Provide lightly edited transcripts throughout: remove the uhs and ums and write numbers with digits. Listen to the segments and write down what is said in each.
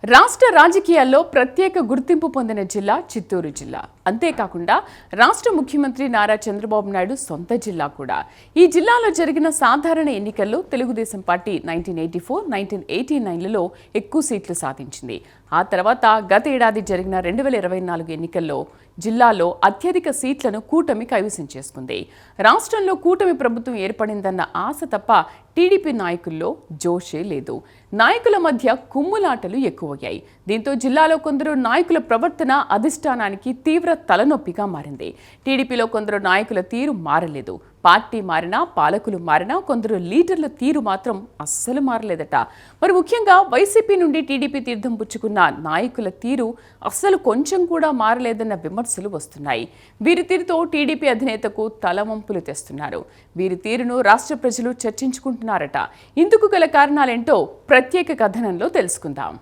రాష్ట్ర రాజకీయాల్లో ప్రత్యేక గుర్తింపు పొందిన జిల్లా చిత్తూరు జిల్లా. అంతేకాకుండా రాష్ట్ర ముఖ్యమంత్రి నారా చంద్రబాబు నాయుడు సొంత జిల్లా కూడా. ఈ జిల్లాలో జరిగిన సాధారణ ఎన్నికల్లో తెలుగుదేశం పార్టీ 1984, 1989లలో ఎక్కువ సీట్లు సాధించింది. ఆ తర్వాత గత ఏడాది జరిగిన 2024 ఎన్నికల్లో జిల్లాలో అత్యధిక సీట్లను కూటమి కైవసం చేసుకుంది. రాష్ట్రంలో కూటమి ప్రభుత్వం ఏర్పడిందన్న ఆశ తప్ప టీడీపీ నాయకుల్లో జోషే లేదు. నాయకుల మధ్య కుమ్ములాటలు ఎక్కువయ్యాయి. దీంతో జిల్లాలో కొందరు నాయకుల ప్రవర్తన అధిష్టానానికి తీవ్ర తలనొప్పిగా మారింది. టీడీపీలో కొందరు నాయకుల తీరు మారలేదు. పార్టీ మారినా, పాలకులు మారినా కొందరు లీడర్ల తీరు మాత్రం అస్సలు మారలేదట. మరి ముఖ్యంగా వైసీపీ నుండి టీడీపీ తీర్థం పుచ్చుకున్న నాయకుల తీరు అస్సలు కొంచెం కూడా మారలేదన్న విమర్శలు వస్తున్నాయి. వీరి తీరుతో టీడీపీ అధినేతకు తలవంపులు తెస్తున్నారు. వీరి తీరును రాష్ట్ర ప్రజలు చర్చించుకుంటున్నారట. ఇందుకు గల కారణాలేంటో ప్రత్యేక కథనంలో తెలుసుకుందాం.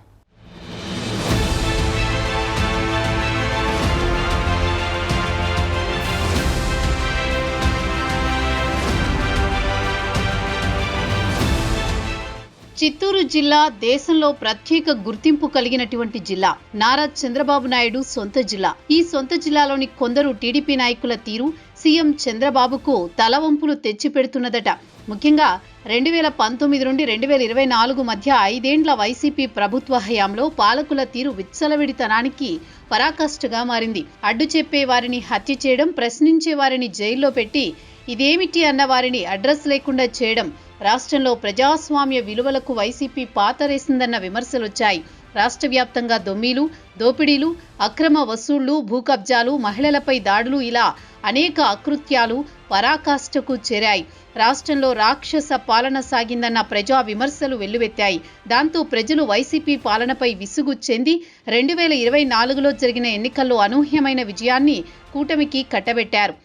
చిత్తూరు జిల్లా దేశంలో ప్రత్యేక గుర్తింపు కలిగినటువంటి జిల్లా. నారా చంద్రబాబు నాయుడు సొంత జిల్లా. ఈ సొంత జిల్లాలోని కొందరు టీడీపీ నాయకుల తీరు సీఎం చంద్రబాబుకు తలవంపులు తెచ్చిపెడుతున్నదట. ముఖ్యంగా 2019 నుండి 2024 మధ్య 5 ఏండ్ల వైసీపీ ప్రభుత్వ హయాంలో పాలకుల తీరు విచ్చలవిడితనానికి పరాకాష్ఠగా మారింది. అడ్డు చెప్పే వారిని హత్య చేయడం, ప్రశ్నించే వారిని జైల్లో పెట్టి ఇదేమిటి అన్న వారిని అడ్రస్ లేకుండా చేయడం, రాష్ట్రంలో ప్రజాస్వామ్య విలువలకు వైసీపీ పాతరేసిందన్న విమర్శలొచ్చాయి. రాష్ట్ర వ్యాప్తంగా దొమ్మీలు, దోపిడీలు, అక్రమ వసూళ్లు, భూకబ్జాలు, మహిళలపై దాడులు ఇలా అనేక అకృత్యాలు పరాకాష్ఠకు చేరాయి. రాష్ట్రంలో రాక్షస పాలన సాగిందన్న ప్రజా విమర్శలు వెల్లువెత్తాయి. దాంతో ప్రజలు వైసీపీ పాలనపై విసుగు చెంది 2024లో జరిగిన ఎన్నికల్లో అనూహ్యమైన విజయాన్ని కూటమికి కట్టబెట్టారు.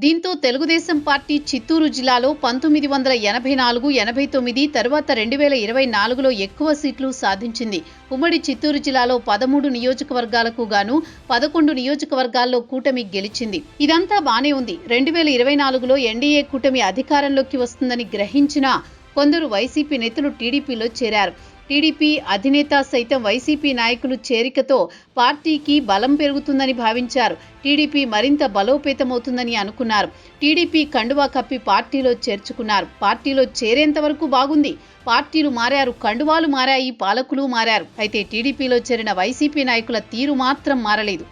దీంతో తెలుగుదేశం పార్టీ చిత్తూరు జిల్లాలో 1984, 89 తర్వాత 2024లో ఎక్కువ సీట్లు సాధించింది. ఉమ్మడి చిత్తూరు జిల్లాలో 13 నియోజకవర్గాలకు గాను 11 నియోజకవర్గాల్లో కూటమి గెలిచింది. ఇదంతా బానే ఉంది. 2024లో ఎన్డీఏ కూటమి అధికారంలోకి వస్తుందని గ్రహించిన కొందరు వైసీపీ నేతలు టీడీపీలో చేరారు. టీడీపీ అధినేత సైతం వైసీపీ నాయకులు చేరికతో పార్టీకి బలం పెరుగుతుందని భావించారు. టీడీపీ మరింత బలోపేతమవుతుందని అనుకున్నారు. టీడీపీ కండువా కప్పి పార్టీలో చేర్చుకున్నారు. పార్టీలో చేరేంత వరకు బాగుంది. పార్టీలు మారారు, కండువాలు మారాయి, పాలకులు మారారు. అయితే టీడీపీలో చేరిన వైసీపీ నాయకుల తీరు మాత్రం మారలేదు.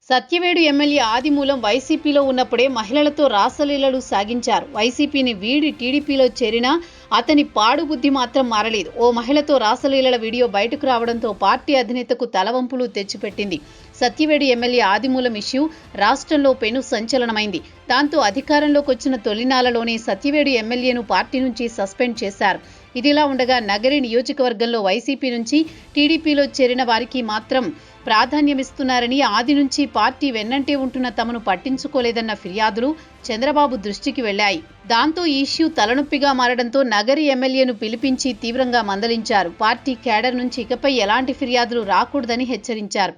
సత్యవేడు ఎమ్మెల్యే ఆదిమూలం వైసీపీలో ఉన్నప్పుడే మహిళలతో రాసలీలలు సాగించారు. వైసీపీని వీడి టీడీపీలో చేరినా అతని పాడు బుద్ధి మాత్రం మారలేదు. ఓ మహిళతో రాసలీలల వీడియో బయటకు రావడంతో పార్టీ అధినేతకు తలవంపులు తెచ్చిపెట్టింది. సత్యవేడు ఎమ్మెల్యే ఆదిమూలం ఇష్యూ రాష్ట్రంలో పెను సంచలనమైంది. దాంతో అధికారంలోకి వచ్చిన తొలినాళ్లలోనే సత్యవేడు ఎమ్మెల్యేను పార్టీ నుంచి సస్పెండ్ చేశారు. ఇదిలా ఉండగా నగరి నియోజకవర్గంలో వైసీపీ నుంచి టీడీపీలో చేరిన వారికి మాత్రం ప్రాధాన్యమిస్తున్నారని, ఆది నుంచి పార్టీ వెన్నంటే ఉంటున్న తమను పట్టించుకోలేదన్న ఫిర్యాదులు చంద్రబాబు దృష్టికి వెళ్లాయి. దాంతో ఈ ఇష్యూ తలనొప్పిగా మారడంతో నగరి ఎమ్మెల్యేను పిలిపించి తీవ్రంగా మందలించారు. పార్టీ క్యాడర్ నుంచి ఇకపై ఎలాంటి ఫిర్యాదులు రాకూడదని హెచ్చరించారు.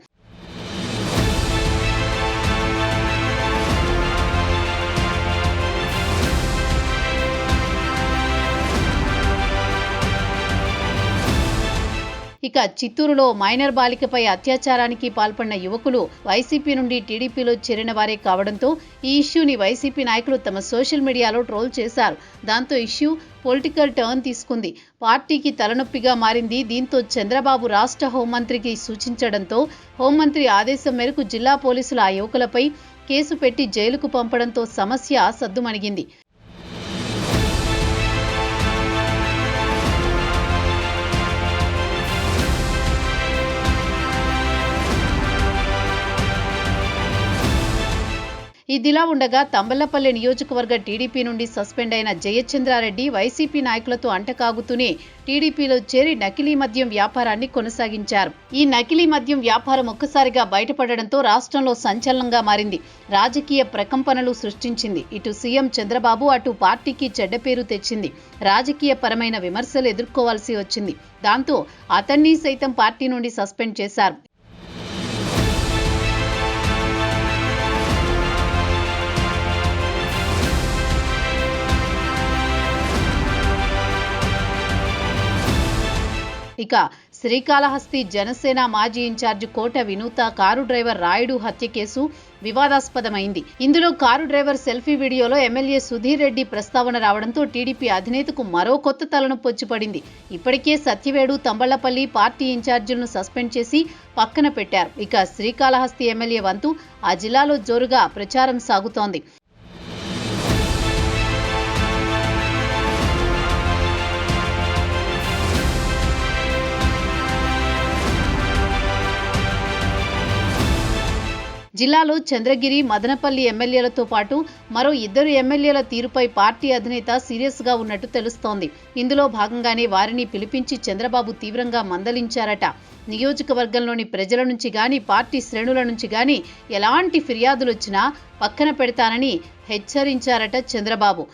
ఇక చిత్తూరులో మైనర్ బాలికపై అత్యాచారానికి పాల్పడిన యువకులు వైసీపీ నుండి టీడీపీలో చేరిన వారే కావడంతో ఈ ఇష్యూని వైసీపీ నాయకులు తమ సోషల్ మీడియాలో ట్రోల్ చేశారు. దాంతో ఇష్యూ పొలిటికల్ టర్న్ తీసుకుంది. పార్టీకి తలనొప్పిగా మారింది. దీంతో చంద్రబాబు రాష్ట్ర హోంమంత్రికి సూచించడంతో హోంమంత్రి ఆదేశం మేరకు జిల్లా పోలీసులు ఆ యువకులపై కేసు పెట్టి జైలుకు పంపడంతో సమస్య సద్దుమణిగింది. ఇదిలా ఉండగా తంబళ్లపల్లి నియోజకవర్గ టీడీపీ నుండి సస్పెండ్ అయిన జయచంద్రారెడ్డి వైసీపీ నాయకులతో అంటకాగుతూనే టీడీపీలో చేరి నకిలీ మద్యం వ్యాపారాన్ని కొనసాగించారు. ఈ నకిలీ మద్యం వ్యాపారం ఒక్కసారిగా బయటపడడంతో రాష్ట్రంలో సంచలనంగా మారింది. రాజకీయ ప్రకంపనలు సృష్టించింది. ఇటు సీఎం చంద్రబాబు అటు పార్టీకి చెడ్డ పేరు తెచ్చింది. రాజకీయ పరమైన విమర్శలు ఎదుర్కోవాల్సి వచ్చింది. దాంతో అతన్ని సైతం పార్టీ నుండి సస్పెండ్ చేశారు. ఇక శ్రీకాళహస్తి జనసేన మాజీ ఇన్ఛార్జి కోట వినూత కారు డ్రైవర్ రాయుడు హత్య కేసు వివాదాస్పదమైంది. ఇందులో కారు డ్రైవర్ సెల్ఫీ వీడియోలో ఎమ్మెల్యే సుధీర్ రెడ్డి ప్రస్తావన రావడంతో టీడీపీ అధినేతకు మరో కొత్త తలనొప్పి వచ్చి పడింది. ఇప్పటికే సత్యవేడు, తంబళ్లపల్లి పార్టీ ఇన్ఛార్జీలను సస్పెండ్ చేసి పక్కన పెట్టారు. ఇక శ్రీకాళహస్తి ఎమ్మెల్యే వంతు ఆ జిల్లాలో జోరుగా ప్రచారం సాగుతోంది. జిల్లాలో చంద్రగిరి, మదనపల్లి ఎమ్మెల్యేలతో పాటు మరో 2 ఎమ్మెల్యేల తీరుపై పార్టీ అధినేత సీరియస్ గా ఉన్నట్టు తెలుస్తోంది. ఇందులో భాగంగానే వారిని పిలిపించి చంద్రబాబు తీవ్రంగా మందలించారట. నియోజకవర్గంలోని ప్రజల నుంచి గాని, పార్టీ శ్రేణుల నుంచి గాని ఎలాంటి ఫిర్యాదులొచ్చినా పక్కన పెడతానని హెచ్చరించారట చంద్రబాబు.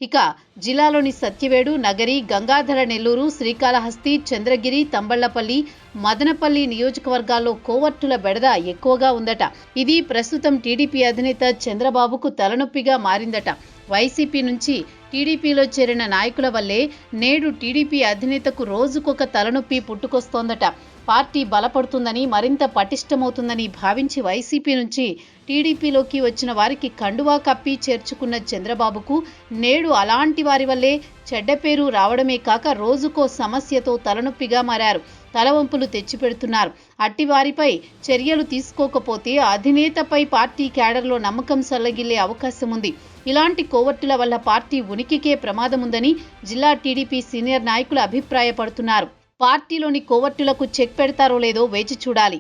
ఇక జిల్లాలోని సత్యవేడు, నగరి, గంగాధర నెల్లూరు, శ్రీకాళహస్తి, చంద్రగిరి, తంబళ్లపల్లి, మదనపల్లి నియోజకవర్గాల్లో కోవర్టుల బెడద ఎక్కువగా ఉందట. ఇది ప్రస్తుతం టీడీపీ అధినేత చంద్రబాబుకు తలనొప్పిగా మారిందట. వైసీపీ నుంచి టీడీపీలో చేరిన నాయకుల వల్లే నేడు టీడీపీ అధినేతకు రోజుకొక తలనొప్పి పుట్టుకొస్తోందట. పార్టీ బలపడుతుందని, మరింత పటిష్టమవుతుందని భావించి వైసీపీ నుంచి టీడీపీలోకి వచ్చిన వారికి కండువా కప్పి చేర్చుకున్న చంద్రబాబుకు నేడు అలాంటి వారి వల్లే చెడ్డ పేరు రావడమే కాక రోజుకో సమస్యతో తలనొప్పిగా మారారు. తలవంపులు తెచ్చిపెడుతున్నారు. అట్టి వారిపై చర్యలు తీసుకోకపోతే అధినేతపై పార్టీ క్యాడర్లో నమ్మకం సల్లగిల్లే అవకాశం ఉంది. ఇలాంటి కోవర్టుల వల్ల పార్టీ ఉనికికే ప్రమాదముందని జిల్లా టీడీపీ సీనియర్ నాయకులు అభిప్రాయపడుతున్నారు. పార్టీలోని కోవర్టులకు చెక్ పెడతారో లేదో వేచి చూడాలి.